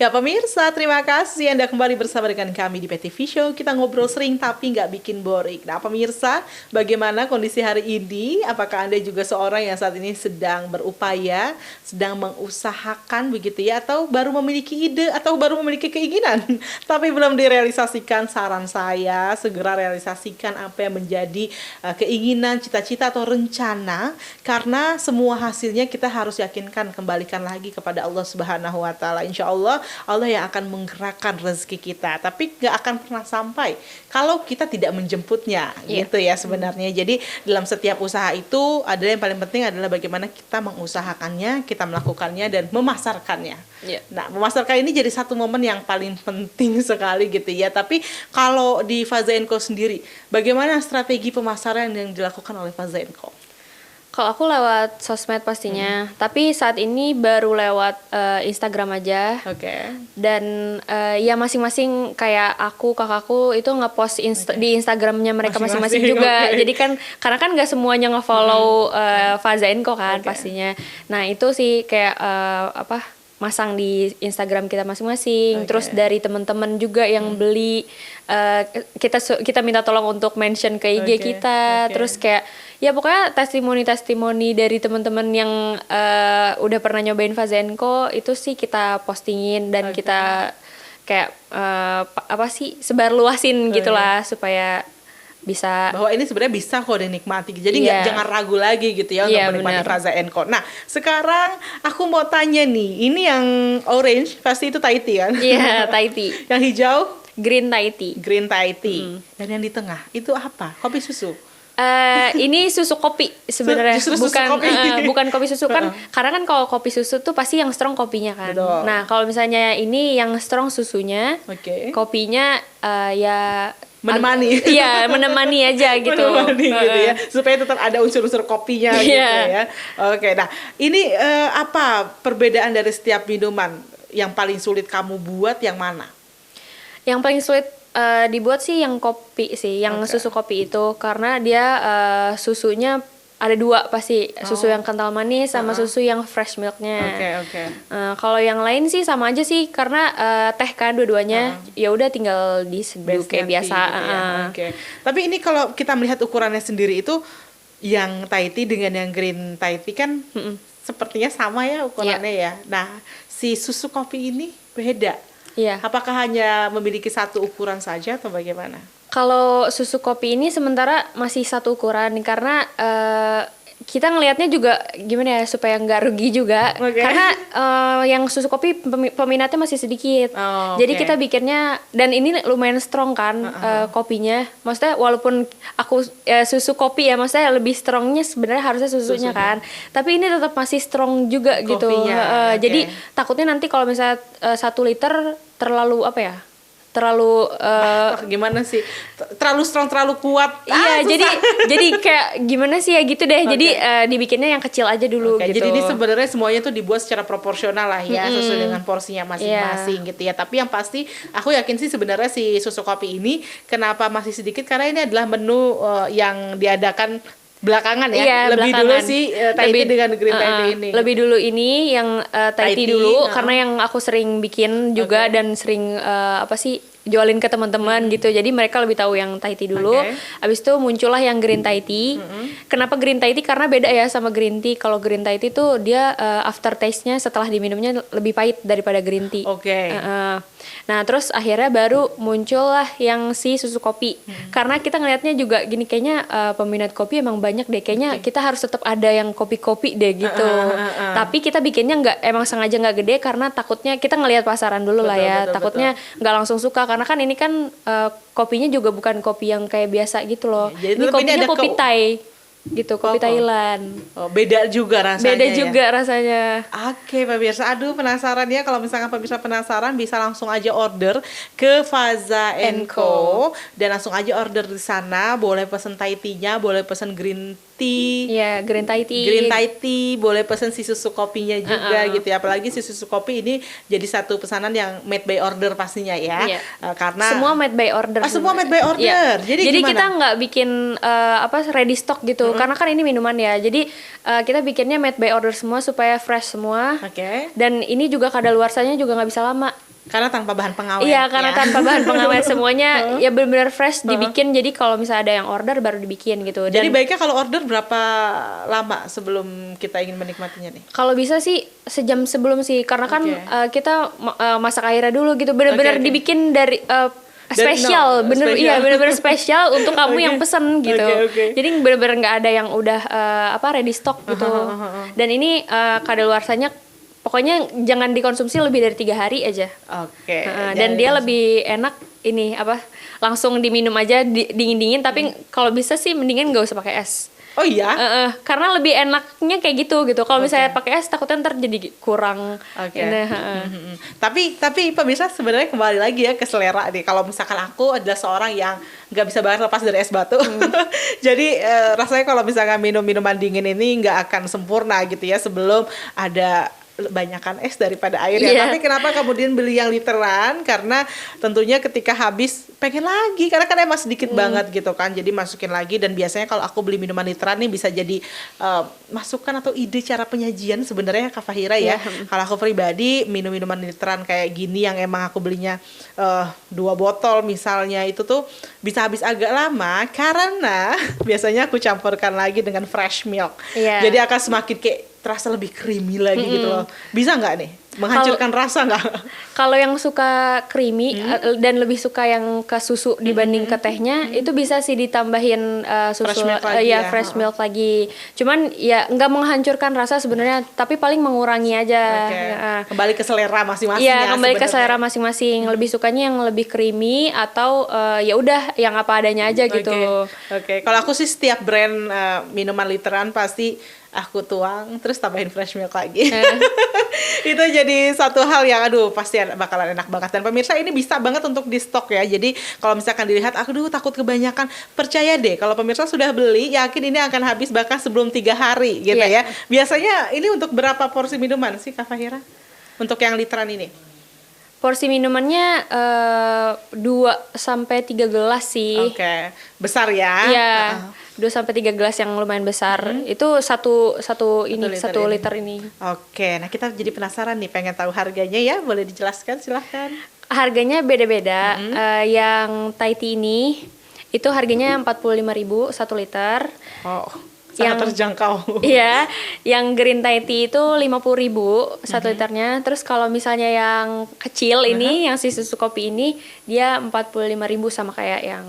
Ya pemirsa, terima kasih Anda kembali bersama dengan kami di PTV Show. Kita ngobrol sering tapi nggak bikin boring. Nah pemirsa, bagaimana kondisi hari ini? Apakah Anda juga seorang yang saat ini sedang berupaya, sedang mengusahakan begitu ya, atau baru memiliki ide, atau baru memiliki keinginan tapi belum direalisasikan? Saran saya, segera realisasikan apa yang menjadi keinginan, cita-cita atau rencana, karena semua hasilnya kita harus yakinkan, kembalikan lagi kepada Allah Subhanahu wa Ta'ala. Insya Allah yang akan menggerakkan rezeki kita, tapi gak akan pernah sampai kalau kita tidak menjemputnya, gitu ya sebenarnya. Jadi dalam setiap usaha itu adalah yang paling penting adalah bagaimana kita mengusahakannya, kita melakukannya dan memasarkannya. Nah, memasarkan ini jadi satu momen yang paling penting sekali gitu ya. Tapi kalau di Faza & Co sendiri, bagaimana strategi pemasaran yang dilakukan oleh Faza & Co? Kalau aku lewat sosmed pastinya, tapi saat ini baru lewat Instagram aja. Dan ya masing-masing kayak aku, kakakku itu nge-post di Instagramnya mereka masing-masing juga. Jadi kan karena kan nggak semuanya nge-follow Faza & Co kan pastinya. Nah itu sih kayak masang di Instagram kita masing-masing. Terus dari teman-teman juga yang beli, kita minta tolong untuk mention ke IG kita. Terus kayak ya pokoknya testimoni dari teman-teman yang udah pernah nyobain Faza & Co itu sih kita postingin dan kita kayak sebar luasin gitulah supaya bisa bahwa ini sebenarnya bisa kok dinikmati. Jadi jangan ragu lagi gitu ya untuk menikmati Faza & Co. Nah, sekarang aku mau tanya nih, ini yang orange pasti itu Thai tea kan? Iya, Thai tea. Yang hijau green Thai tea. Green Thai tea. Dan yang di tengah itu apa? Kopi susu. Ini susu kopi sebenarnya, bukan kopi susu kan, karena kan kalau kopi susu tuh pasti yang strong kopinya kan. Betul. Nah kalau misalnya ini yang strong susunya, kopinya ya menemani. Iya, menemani aja gitu. Menemani gitu ya, supaya tetap ada unsur-unsur kopinya gitu ya. Oke, nah ini apa perbedaan dari setiap minuman? Yang paling sulit kamu buat yang mana? Yang paling sulit dibuat sih yang kopi sih, yang susu kopi itu, karena dia susunya ada dua pasti, susu yang kental manis sama susu yang fresh milknya. Kalau yang lain sih sama aja sih, karena teh kan dua-duanya, ya udah tinggal diseduh kayak biasa. Gitu ya. Tapi ini kalau kita melihat ukurannya sendiri itu, yang Thai tea dengan yang green Thai tea kan sepertinya sama ya ukurannya ya. Nah, si susu kopi ini beda. Apakah hanya memiliki satu ukuran saja atau bagaimana? Kalau susu kopi ini sementara masih satu ukuran, karena kita ngelihatnya juga gimana ya supaya nggak rugi juga, karena yang susu kopi peminatnya masih sedikit. Jadi kita bikinnya, dan ini lumayan strong kan kopinya, maksudnya walaupun aku susu kopi ya, maksudnya lebih strongnya sebenarnya harusnya susunya kan, tapi ini tetap masih strong juga gitu. Jadi takutnya nanti kalau misalnya 1 liter terlalu terlalu gimana sih, terlalu strong, terlalu kuat. Jadi kayak gimana sih ya gitu deh. Jadi dibikinnya yang kecil aja dulu gitu. Jadi ini sebenarnya semuanya tuh dibuat secara proporsional lah ya, sesuai dengan porsinya masing-masing gitu ya. Tapi yang pasti aku yakin sih sebenarnya si susu kopi ini kenapa masih sedikit, karena ini adalah menu yang diadakan belakangan ya. Lebih dulu sih Thai tea dengan green Thai tea ini. Lebih dulu ini yang Thai tea dulu, karena yang aku sering bikin juga dan sering jualin ke teman-teman gitu. Jadi mereka lebih tahu yang Thai tea dulu. Abis itu muncullah yang green Thai tea. Kenapa green Thai tea? Karena beda ya sama green tea. Kalau green Thai tea tuh dia after taste-nya setelah diminumnya lebih pahit daripada green tea. Nah terus akhirnya baru muncullah yang si susu kopi. Karena kita ngelihatnya juga gini, kayaknya peminat kopi emang banyak deh. Kayaknya kita harus tetap ada yang kopi-kopi deh gitu. Tapi kita bikinnya emang sengaja nggak gede, karena takutnya kita ngelihat pasaran dulu lah ya. Takutnya nggak langsung suka, karena kan ini kan kopinya juga bukan kopi yang kayak biasa gitu loh. Ini kopinya kopi Thai gitu, kopi Thailand. Beda juga rasanya. Beda juga rasanya. Oke, pemirsa, aduh penasaran ya. Kalau misalkan pemirsa penasaran, bisa langsung aja order ke Faza & Co. Dan langsung aja order di sana. Boleh pesen Thai tea-nya, boleh pesen green tea. Iya, green Thai tea. Green Thai tea, boleh pesen si susu kopinya juga gitu ya. Apalagi si susu kopi ini jadi satu pesanan yang made by order pastinya ya. Karena semua made by order. Semua made by order. Jadi kita nggak bikin ready stock gitu. Karena kan ini minuman ya. Jadi kita bikinnya made by order semua supaya fresh semua. Dan ini juga kadaluarsanya juga nggak bisa lama. Karena tanpa bahan pengawet. Iya, karena tanpa bahan pengawet semuanya ya benar-benar fresh dibikin. Jadi kalau misalnya ada yang order baru dibikin gitu. Dan jadi baiknya kalau order berapa lama sebelum kita ingin menikmatinya nih? Kalau bisa sih sejam sebelum sih, karena kan kita masak airnya dulu gitu. Benar-benar dibikin dari spesial, bener-bener spesial untuk kamu yang pesen gitu. Jadi bener-bener nggak ada yang udah ready stock gitu. Dan ini kadaluarsanya pokoknya jangan dikonsumsi lebih dari 3 hari aja. Dan dia lebih enak ini langsung diminum aja dingin-dingin. Tapi kalau bisa sih mendingan nggak usah pakai es. Oh iya? Karena lebih enaknya kayak gitu. Kalau misalnya pakai es takutnya ntar jadi kurang. Tapi pemirsa sebenarnya kembali lagi ya ke selera nih. Kalau misalkan aku adalah seorang yang nggak bisa banget lepas dari es batu. Jadi rasanya kalau misalkan minum minuman dingin ini nggak akan sempurna gitu ya sebelum ada banyakan es daripada air ya. Tapi kenapa kemudian beli yang literan? Karena tentunya ketika habis pengen lagi, karena kan emang sedikit banget gitu kan. Jadi masukin lagi. Dan biasanya kalau aku beli minuman literan nih bisa jadi masukan atau ide cara penyajian sebenarnya Kak Fahira ya. Kalau aku pribadi minum minuman literan kayak gini yang emang aku belinya 2 botol misalnya, itu tuh bisa habis agak lama karena biasanya aku campurkan lagi dengan fresh milk. Jadi akan semakin kayak terasa lebih creamy lagi gitu loh. Bisa nggak nih menghancurkan rasa nggak? Kalau yang suka creamy dan lebih suka yang ke susu dibanding ke tehnya, itu bisa sih ditambahin susu fresh milk lagi, fresh milk lagi. Cuman ya nggak menghancurkan rasa sebenarnya, tapi paling mengurangi aja. Kembali ke selera masing-masing. Iya, kembali ke selera masing-masing. Lebih sukanya yang lebih creamy atau ya udah yang apa adanya aja gitu. Kalau aku sih setiap brand minuman literan pasti aku tuang terus tambahin fresh milk lagi. Itu jadi satu hal yang pasti bakalan enak banget. Dan pemirsa ini bisa banget untuk di stok ya. Jadi kalau misalkan dilihat takut kebanyakan, percaya deh kalau pemirsa sudah beli yakin ini akan habis bahkan sebelum 3 hari gitu ya. Biasanya ini untuk berapa porsi minuman sih Kak Fahira? Untuk yang literan ini? Porsi minumannya 2-3 gelas sih. Besar ya? Iya. 2-3 gelas yang lumayan besar. Itu satu liter ini. Nah kita jadi penasaran nih, pengen tahu harganya ya, boleh dijelaskan silahkan. Harganya beda-beda. Yang Thai tea ini itu harganya 45.000 1 liter. Sangat terjangkau. Iya, yang green Thai tea itu 50.000 1 liternya. Terus kalau misalnya yang kecil ini, yang si susu kopi ini, dia 45.000 sama kayak yang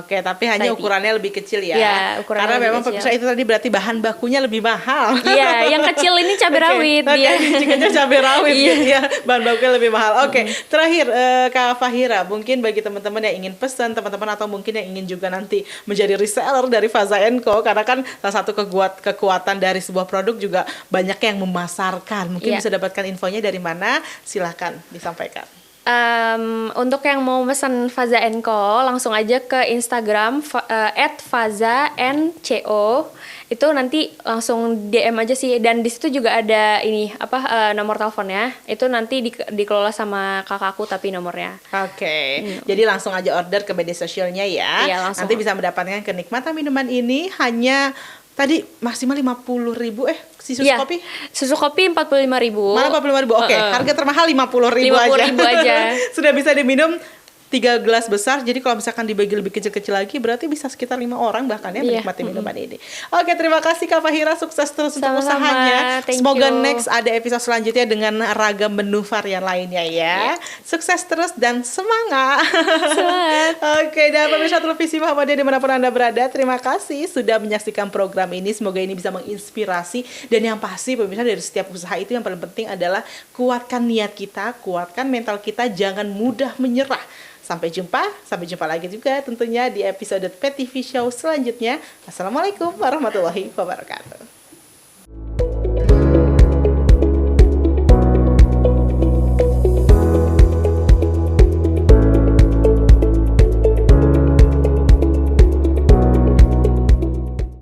tapi hanya ukurannya lebih kecil ya. Iya, ukurannya karena lebih memang pemirsa itu tadi berarti bahan bakunya lebih mahal. Iya, yang kecil ini cabai rawit dia. Jika cabai rawit gitu ya, bahan bakunya lebih mahal. Terakhir Kak Fahira, mungkin bagi teman-teman yang ingin pesan, teman-teman atau mungkin yang ingin juga nanti menjadi reseller dari Faza & Co, karena kan salah satu kekuatan dari sebuah produk juga banyak yang memasarkan. Mungkin bisa dapatkan infonya dari mana? Silakan disampaikan. Untuk yang mau pesan Faza & Co, langsung aja ke Instagram @faza&co. Itu nanti langsung DM aja sih, dan di situ juga ada ini nomor teleponnya. Itu nanti dikelola sama kakakku tapi nomornya. Jadi langsung aja order ke media sosialnya ya. Langsung. Nanti bisa mendapatkan kenikmatan minuman ini hanya tadi maksimal 50.000 si susu kopi? Susu kopi 45.000. Malah 45.000. Harga termahal 50.000 aja. Sudah bisa diminum 3 gelas besar. Jadi kalau misalkan dibagi lebih kecil-kecil lagi, berarti bisa sekitar 5 orang bahkan ya menikmati minuman ini. Terima kasih Kak Fahira, sukses terus untuk usahanya. Semoga next ada episode selanjutnya dengan ragam menu varian lainnya ya. Sukses terus dan semangat. Dan pemirsa televisi Muhammadiyah dimanapun Anda berada, terima kasih sudah menyaksikan program ini. Semoga ini bisa menginspirasi, dan yang pasti pemirsa dari setiap usaha itu yang paling penting adalah kuatkan niat kita, kuatkan mental kita, jangan mudah menyerah. Sampai jumpa lagi juga tentunya di episode PTV Show selanjutnya. Assalamualaikum warahmatullahi wabarakatuh.